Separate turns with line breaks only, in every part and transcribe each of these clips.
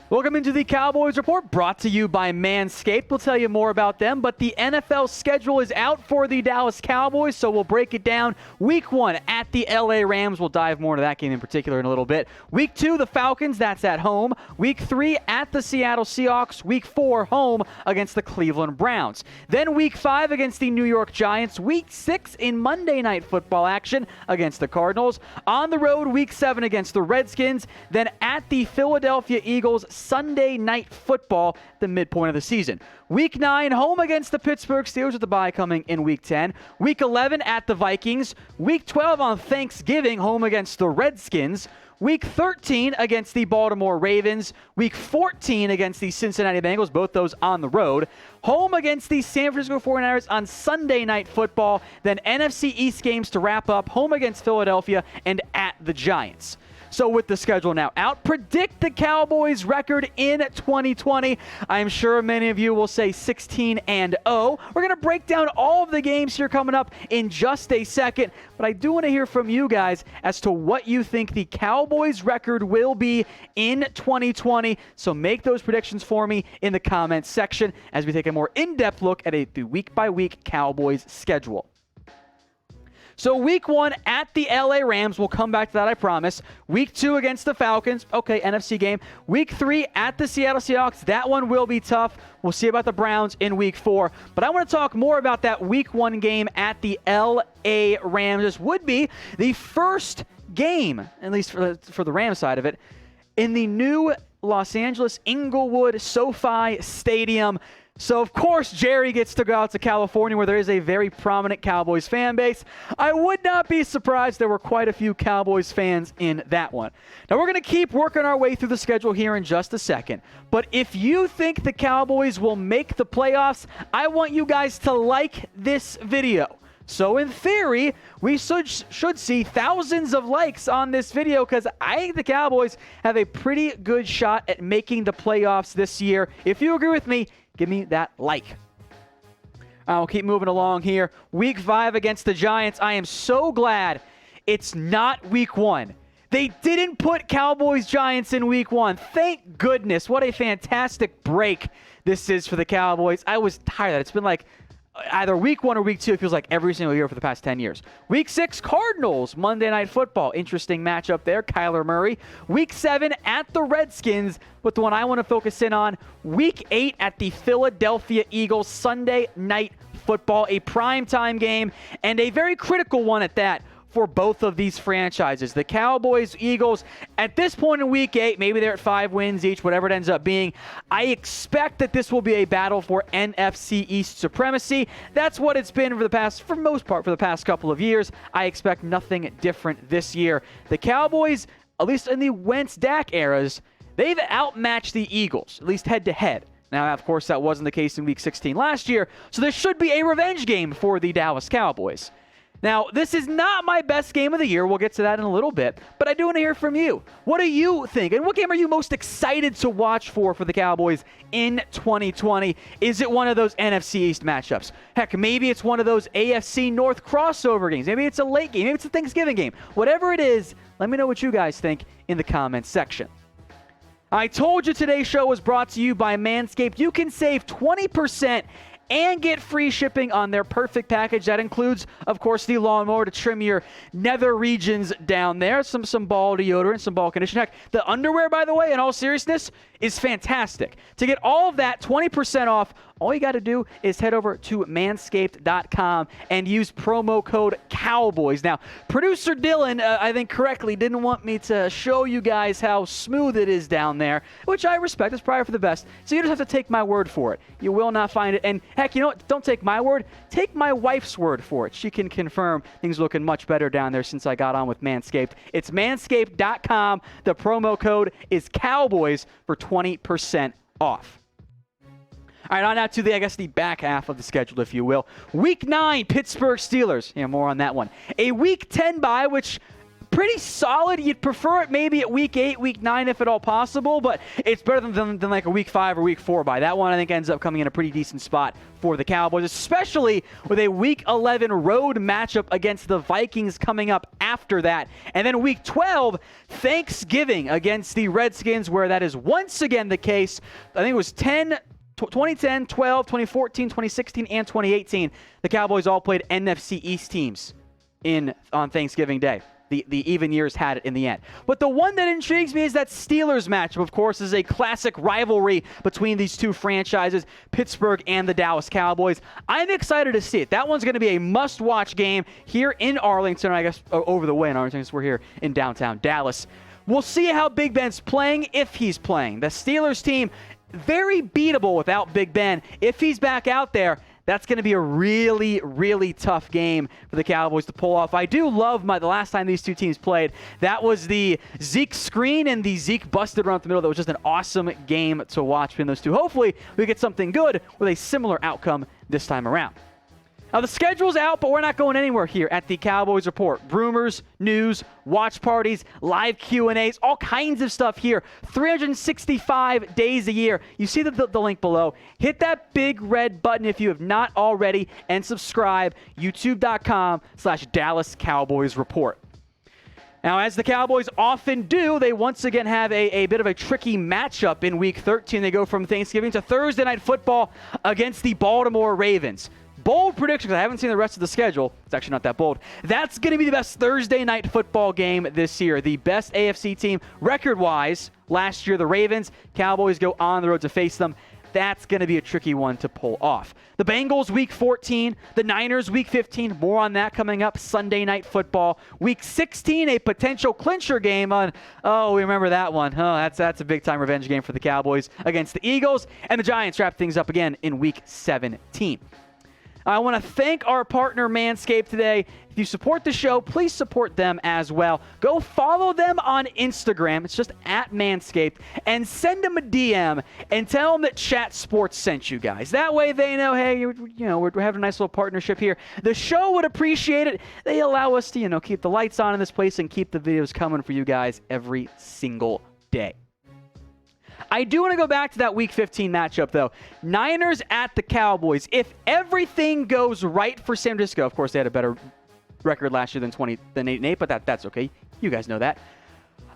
Welcome into the Cowboys Report, brought to you by Manscape. We'll tell you more about them, but the NFL schedule is out for the Dallas Cowboys, so we'll break it down. Week 1 at the LA Rams. We'll dive more into that game in particular in a little bit. Week 2, the Falcons. That's at home. Week 3 at the Seattle Seahawks. Week 4, home against the Cleveland Browns. Then Week 5 against the New York Giants. Week 6 in Monday Night Football action against the Cardinals. On the road, Week 7 against the Redskins. Then at the Philadelphia Eagles, Sunday Night Football, the midpoint of the season. Week 9, home against the Pittsburgh Steelers with the bye coming in Week 10. Week 11 at the Vikings. Week 12 on Thanksgiving, home against the Redskins. Week 13 against the Baltimore Ravens. Week 14 against the Cincinnati Bengals, both those on the road. Home against the San Francisco 49ers on Sunday Night Football. Then NFC East games to wrap up, home against Philadelphia and at the Giants. So with the schedule now out, predict the Cowboys record in 2020. I'm sure many of you will say 16-0. We're going to break down all of the games here coming up in just a second, but I do want to hear from you guys as to what you think the Cowboys record will be in 2020. So make those predictions for me in the comments section as we take a more in-depth look at the week-by-week Cowboys schedule. So Week 1 at the LA Rams. We'll come back to that, I promise. Week 2 against the Falcons. Okay, NFC game. Week 3 at the Seattle Seahawks. That one will be tough. We'll see about the Browns in Week 4. But I want to talk more about that Week 1 game at the LA Rams. This would be the first game, at least for the Rams side of it, in the new Los Angeles Inglewood SoFi Stadium. So, of course, Jerry gets to go out to California where there is a very prominent Cowboys fan base. I would not be surprised there were quite a few Cowboys fans in that one. Now, we're going to keep working our way through the schedule here in just a second. But if you think the Cowboys will make the playoffs, I want you guys to like this video. So, in theory, we should see thousands of likes on this video because I think the Cowboys have a pretty good shot at making the playoffs this year. If you agree with me, give me that like. I'll keep moving along here. Week 5 against the Giants. I am so glad it's not Week 1. They didn't put Cowboys-Giants in Week 1. Thank goodness. What a fantastic break this is for the Cowboys. I was tired of that. It's been like either Week 1 or Week 2, it feels like every single year for the past 10 years. Week 6, Cardinals, Monday Night Football. Interesting matchup there, Kyler Murray. Week 7 at the Redskins, but the one I want to focus in on, Week 8 at the Philadelphia Eagles, Sunday Night Football, a primetime game, and a very critical one at that for both of these franchises. The Cowboys, Eagles, at this point in Week 8, maybe they're at 5 wins each, whatever it ends up being. I expect that this will be a battle for NFC East supremacy. That's what it's been for the most part, for the past couple of years. I expect nothing different this year. The Cowboys, at least in the Wentz-Dak eras, they've outmatched the Eagles, at least head-to-head. Now, of course, that wasn't the case in Week 16 last year, so there should be a revenge game for the Dallas Cowboys. Now, this is not my best game of the year. We'll get to that in a little bit. But I do want to hear from you. What do you think? And what game are you most excited to watch for the Cowboys in 2020? Is it one of those NFC East matchups? Heck, maybe it's one of those AFC North crossover games. Maybe it's a late game. Maybe it's a Thanksgiving game. Whatever it is, let me know what you guys think in the comments section. I told you today's show was brought to you by Manscaped. You can save 20% and get free shipping on their perfect package. That includes, of course, the lawnmower to trim your nether regions down there, some ball deodorant, some ball conditioner. Heck, the underwear, by the way, in all seriousness, is fantastic. To get all of that 20% off, all you got to do is head over to manscaped.com and use promo code Cowboys. Now, producer Dylan, I think correctly, didn't want me to show you guys how smooth it is down there, which I respect. It's probably for the best. So you just have to take my word for it. You will not find it. And heck, you know what? Don't take my word. Take my wife's word for it. She can confirm things looking much better down there since I got on with Manscaped. It's manscaped.com. The promo code is Cowboys for 20% off. All right, on now to the back half of the schedule, if you will. Week 9, Pittsburgh Steelers. Yeah, more on that one. A Week 10 bye, which pretty solid. You'd prefer it maybe at week 8, week 9 if at all possible, but it's better than like a week 5 or week 4 bye. That one I think ends up coming in a pretty decent spot for the Cowboys, especially with a week 11 road matchup against the Vikings coming up after that. And then week 12, Thanksgiving against the Redskins, where that is once again the case. I think it was 2010, 12, 2014, 2016, and 2018. The Cowboys all played NFC East teams on Thanksgiving Day. The even years had it in the end. But the one that intrigues me is that Steelers matchup, of course, is a classic rivalry between these two franchises, Pittsburgh and the Dallas Cowboys. I'm excited to see it. That one's going to be a must-watch game here in Arlington, I guess over the way in Arlington, because we're here in downtown Dallas. We'll see how Big Ben's playing, if he's playing. The Steelers team, very beatable without Big Ben. If he's back out there, that's going to be a really, really tough game for the Cowboys to pull off. I do love the last time these two teams played. That was the Zeke screen and the Zeke busted run up the middle. That was just an awesome game to watch between those two. Hopefully, we get something good with a similar outcome this time around. Now, the schedule's out, but we're not going anywhere here at the Cowboys Report. Rumors, news, watch parties, live Q&As, all kinds of stuff here. 365 days a year. You see the link below. Hit that big red button if you have not already, and subscribe. YouTube.com/Dallas Cowboys Report. Now, as the Cowboys often do, they once again have a bit of a tricky matchup in Week 13. They go from Thanksgiving to Thursday Night Football against the Baltimore Ravens. Bold prediction, because I haven't seen the rest of the schedule. It's actually not that bold. That's going to be the best Thursday Night Football game this year. The best AFC team record-wise last year, the Ravens. Cowboys go on the road to face them. That's going to be a tricky one to pull off. The Bengals, Week 14. The Niners, Week 15. More on that coming up. Sunday Night Football. Week 16, a potential clincher game on, we remember that one. That's a big-time revenge game for the Cowboys against the Eagles. And the Giants wrap things up again in Week 17. I want to thank our partner, Manscaped, today. If you support the show, please support them as well. Go follow them on Instagram. It's just at Manscaped. And send them a DM and tell them that Chat Sports sent you guys. That way they know, hey, we're having a nice little partnership here. The show would appreciate it. They allow us to, keep the lights on in this place and keep the videos coming for you guys every single day. I do want to go back to that Week 15 matchup, though. Niners at the Cowboys. If everything goes right for San Francisco, of course, they had a better record last year than 8-8, but that's okay. You guys know that.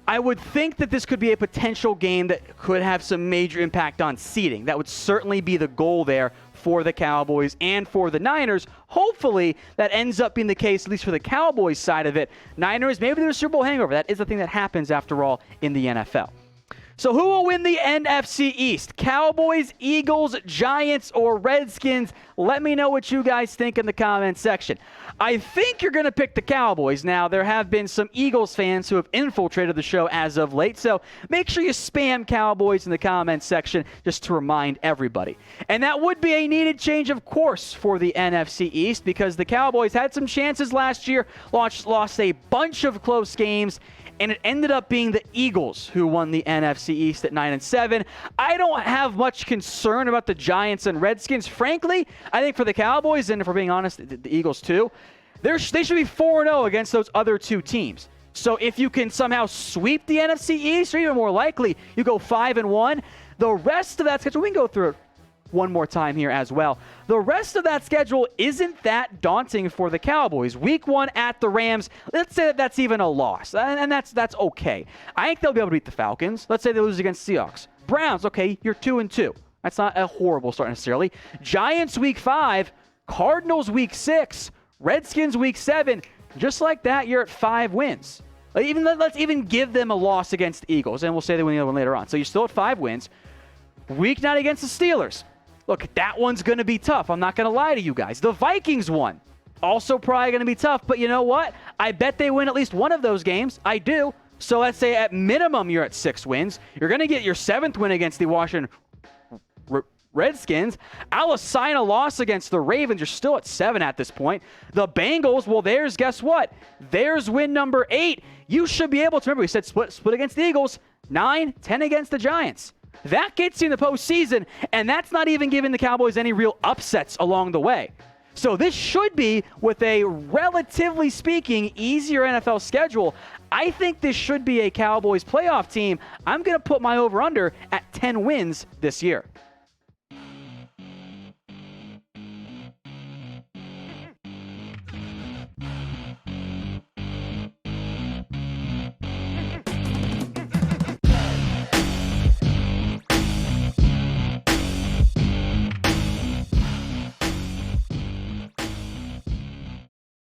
I would think that this could be a potential game that could have some major impact on seeding. That would certainly be the goal there for the Cowboys and for the Niners. Hopefully, that ends up being the case, at least for the Cowboys side of it. Niners, maybe there's a Super Bowl hangover. That is the thing that happens, after all, in the NFL. So who will win the NFC East? Cowboys, Eagles, Giants, or Redskins? Let me know what you guys think in the comments section. I think you're going to pick the Cowboys. Now, there have been some Eagles fans who have infiltrated the show as of late, so make sure you spam Cowboys in the comments section just to remind everybody. And that would be a needed change of course for the NFC East, because the Cowboys had some chances last year, lost a bunch of close games, and it ended up being the Eagles who won the NFC East at 9-7. I don't have much concern about the Giants and Redskins. Frankly, I think for the Cowboys, and if we're being honest, the Eagles too, they should be 4-0 against those other two teams. So if you can somehow sweep the NFC East, or even more likely, you go 5-1, the rest of that schedule, we can go through it one more time here as well. The rest of that schedule isn't that daunting for the Cowboys. Week 1 at the Rams, let's say that's even a loss, and that's okay. I think they'll be able to beat the Falcons. Let's say they lose against Seahawks. Browns, okay, you're 2-2. That's not a horrible start necessarily. Giants Week 5, Cardinals Week 6, Redskins Week 7. Just like that, you're at 5 wins. Let's even give them a loss against the Eagles, and we'll say they win the other one later on. So you're still at 5 wins. Week 9 against the Steelers. Look, that one's going to be tough. I'm not going to lie to you guys. The Vikings won. Also probably going to be tough. But you know what? I bet they win at least one of those games. I do. So let's say at minimum you're at 6 wins. You're going to get your 7th win against the Washington Redskins. I'll assign a loss against the Ravens. You're still at 7 at this point. The Bengals, well, guess what? There's win number 8. You should be able to, remember we said split against the Eagles, 9-10 against the Giants. That gets you in the postseason, and that's not even giving the Cowboys any real upsets along the way. So this should be, with a relatively speaking, easier NFL schedule. I think this should be a Cowboys playoff team. I'm going to put my over-under at 10 wins this year.